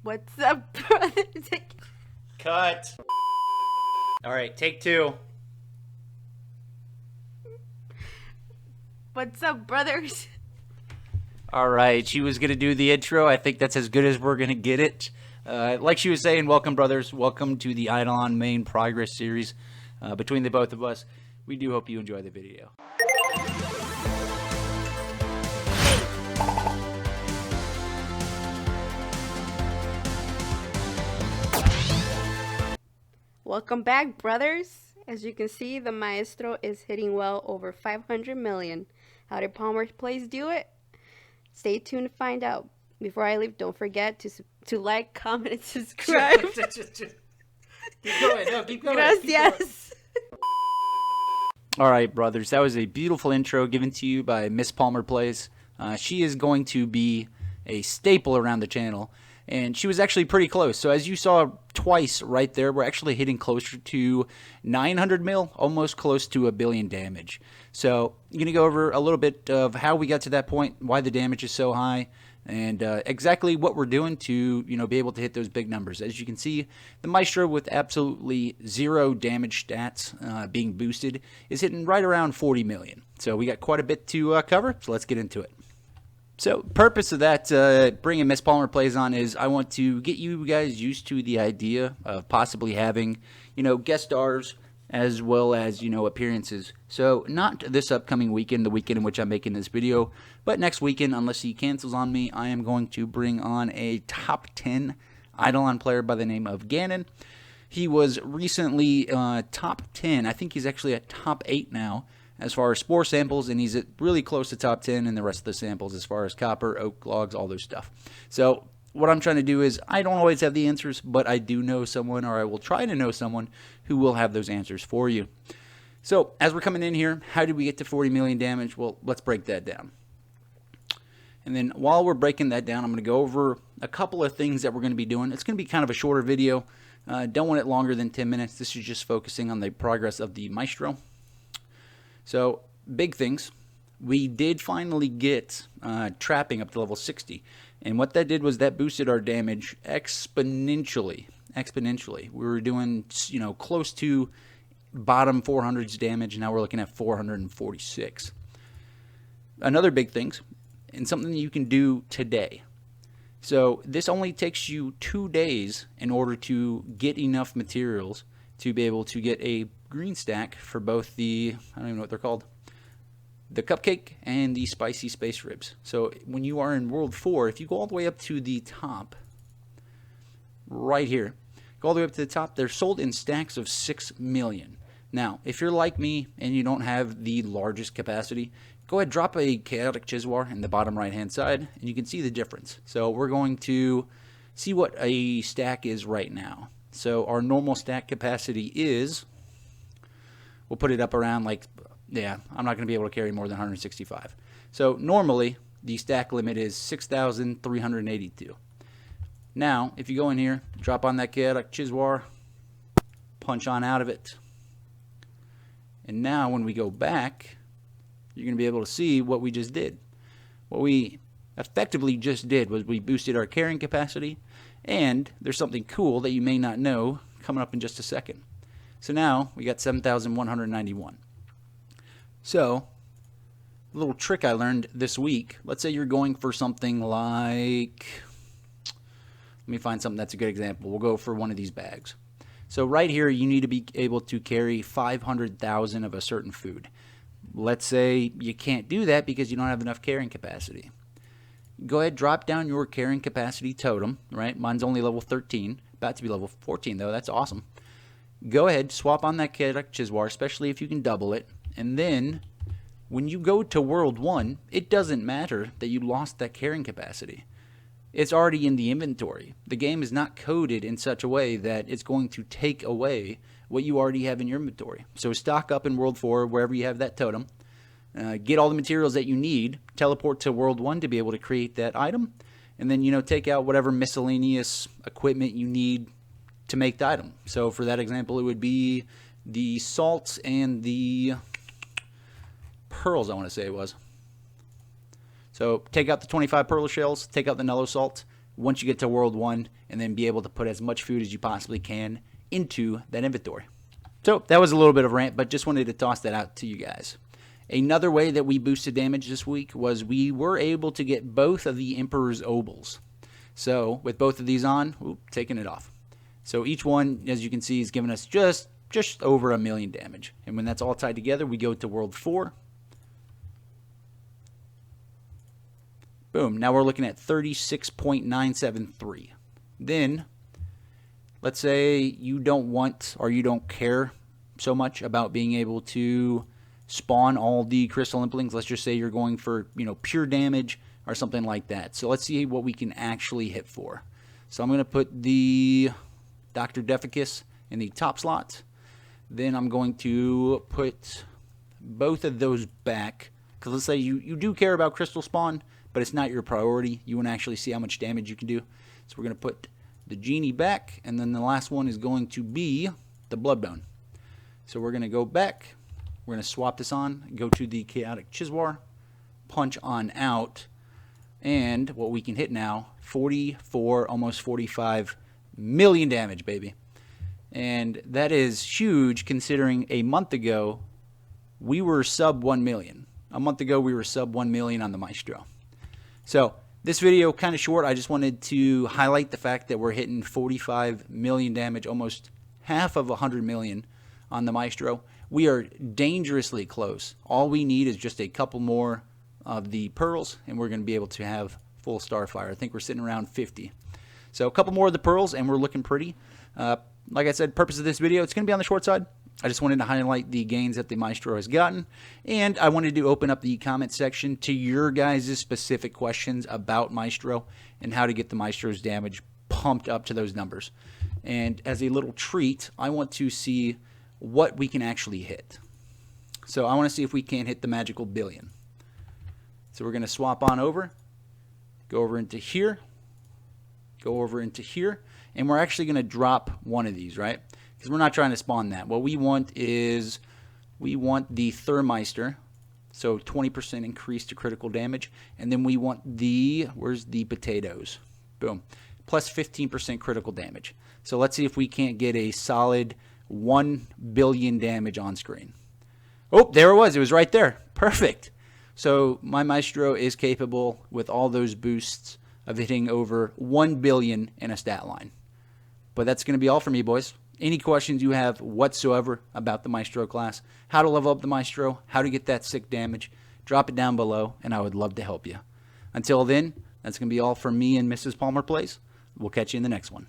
What's up, brother? Cut. All right, take two. What's up, brothers? All right, she was going to do the intro. I think that's as good as we're going to get it. Like she was saying, welcome, brothers. Welcome to the Idleon main progress series. Between the both of us, we do hope you enjoy the video. Welcome back, brothers. As you can see, the Maestro is hitting well over 500 million. How did PalmerPlays do it? Stay tuned to find out. Before I leave, don't forget to like, comment, and subscribe. Keep going. No, keep going. Gracias. All right, brothers. That was a beautiful intro given to you by Miss PalmerPlays. She is going to be a staple around the channel. And she was actually pretty close. So as you saw twice right there, we're actually hitting closer to 900 mil, almost close to 1 billion damage. So I'm going to go over a little bit of how we got to that point, why the damage is so high, and exactly what we're doing to be able to hit those big numbers. As you can see, the Maestro with absolutely 0 damage stats being boosted is hitting right around 40 million. So we got quite a bit to cover, so let's get into it. So, purpose of that, bringing Miss PalmerPlays on is I want to get you guys used to the idea of possibly having, guest stars as well as, appearances. So, not this upcoming weekend, the weekend in which I'm making this video, but next weekend, unless he cancels on me, I am going to bring on a top 10 Idleon player by the name of Gannon. He was recently top 10. I think he's actually at top 8 now, as far as spore samples, and he's really close to top 10 in the rest of the samples as far as copper, oak logs, all those stuff. So what I'm trying to do is I don't always have the answers, but I do know someone, or I will try to know someone who will have those answers for you. So as we're coming in here, how did we get to 40 million damage? Well, let's break that down. And then while we're breaking that down, I'm going to go over a couple of things that we're going to be doing. It's going to be kind of a shorter video. Don't want it longer than 10 minutes. This is just focusing on the progress of the Maestro. So, big things. We did finally get trapping up to level 60. And what that did was that boosted our damage exponentially. We were doing, close to bottom 400s damage. Now we're looking at 446. Another big things, and something you can do today. So, this only takes you 2 days in order to get enough materials to be able to get a green stack for both the, I don't even know what they're called, the cupcake and the spicy space ribs. So when you are in World 4, if you go all the way up to the top, right here, go all the way up to the top, they're sold in stacks of 6 million. Now, if you're like me and you don't have the largest capacity, go ahead, drop a chaotic Chiswar in the bottom right hand side, and you can see the difference. So we're going to see what a stack is right now. So our normal stack capacity is, we'll put it up around I'm not going to be able to carry more than 165. So normally the stack limit is 6,382. Now, if you go in here, drop on that chaotic Chiswar, punch on out of it. And now when we go back, you're going to be able to see what we just did. What we effectively just did was we boosted our carrying capacity. And there's something cool that you may not know coming up in just a second. So now we got 7,191. So, a little trick I learned this week. Let's say you're going for something like, let me find something that's a good example. We'll go for one of these bags. So right here you need to be able to carry 500,000 of a certain food. Let's say you can't do that because you don't have enough carrying capacity. Go ahead, drop down your carrying capacity totem, right? Mine's only level 13, about to be level 14 though, that's awesome. Go ahead, swap on that chaotic Chiswar, especially if you can double it, and then when you go to World 1, it doesn't matter that you lost that carrying capacity. It's already in the inventory. The game is not coded in such a way that it's going to take away what you already have in your inventory. So stock up in World 4, wherever you have that totem. Get all the materials that you need, teleport to World 1 to be able to create that item, and then, take out whatever miscellaneous equipment you need to make the item. So for that example, it would be the salts and the pearls, I want to say it was. So take out the 25 pearl shells, take out the Nello salt, once you get to World 1, and then be able to put as much food as you possibly can into that inventory. So that was a little bit of a rant, but just wanted to toss that out to you guys. Another way that we boosted damage this week was we were able to get both of the Emperor's Obols. So with both of these on, taking it off. So each one, as you can see, is giving us just over 1 million damage. And when that's all tied together, we go to World 4. Boom, now we're looking at 36.973. Then, let's say you don't want or you don't care so much about being able to spawn all the crystal implings. Let's just say you're going for, pure damage or something like that. So let's see what we can actually hit for. So I'm going to put the Dr. Deficus in the top slot. Then I'm going to put both of those back. Because let's say you do care about crystal spawn, but it's not your priority. You want to actually see how much damage you can do. So we're going to put the Genie back, and then the last one is going to be the Bloodbone. So we're going to go back. We're going to swap this on, go to the Chaotic Chiswar, punch on out, and what we can hit now, 44, almost 45 million damage, baby. And that is huge considering a month ago we were sub 1 million. A month ago we were sub 1 million on the Maestro. So this video kind of short. I just wanted to highlight the fact that we're hitting 45 million damage, almost half of 100 million on the Maestro. We are dangerously close. All we need is just a couple more of the pearls, and we're going to be able to have full Starfire. I think we're sitting around 50. So a couple more of the pearls, and we're looking pretty. Like I said, purpose of this video, it's going to be on the short side. I just wanted to highlight the gains that the Maestro has gotten, and I wanted to open up the comment section to your guys' specific questions about Maestro and how to get the Maestro's damage pumped up to those numbers. And as a little treat, I want to see what we can actually hit. So I want to see if we can hit the magical billion. So we're going to swap on over, go over into here, go over into here, and we're actually going to drop one of these, right? Because we're not trying to spawn that. What we want is, we want the Thermeister, so 20% increase to critical damage, and then we want the, where's the potatoes? Boom. Plus 15% critical damage. So let's see if we can't get a solid 1 billion damage on screen. Oh, there it was. It was right there. Perfect. So my Maestro is capable, with all those boosts, of hitting over 1 billion in a stat line. But that's going to be all for me, boys. Any questions you have whatsoever about the Maestro class, how to level up the Maestro, how to get that sick damage, drop it down below, and I would love to help you. Until then, that's going to be all from me and Mrs. PalmerPlays. We'll catch you in the next one.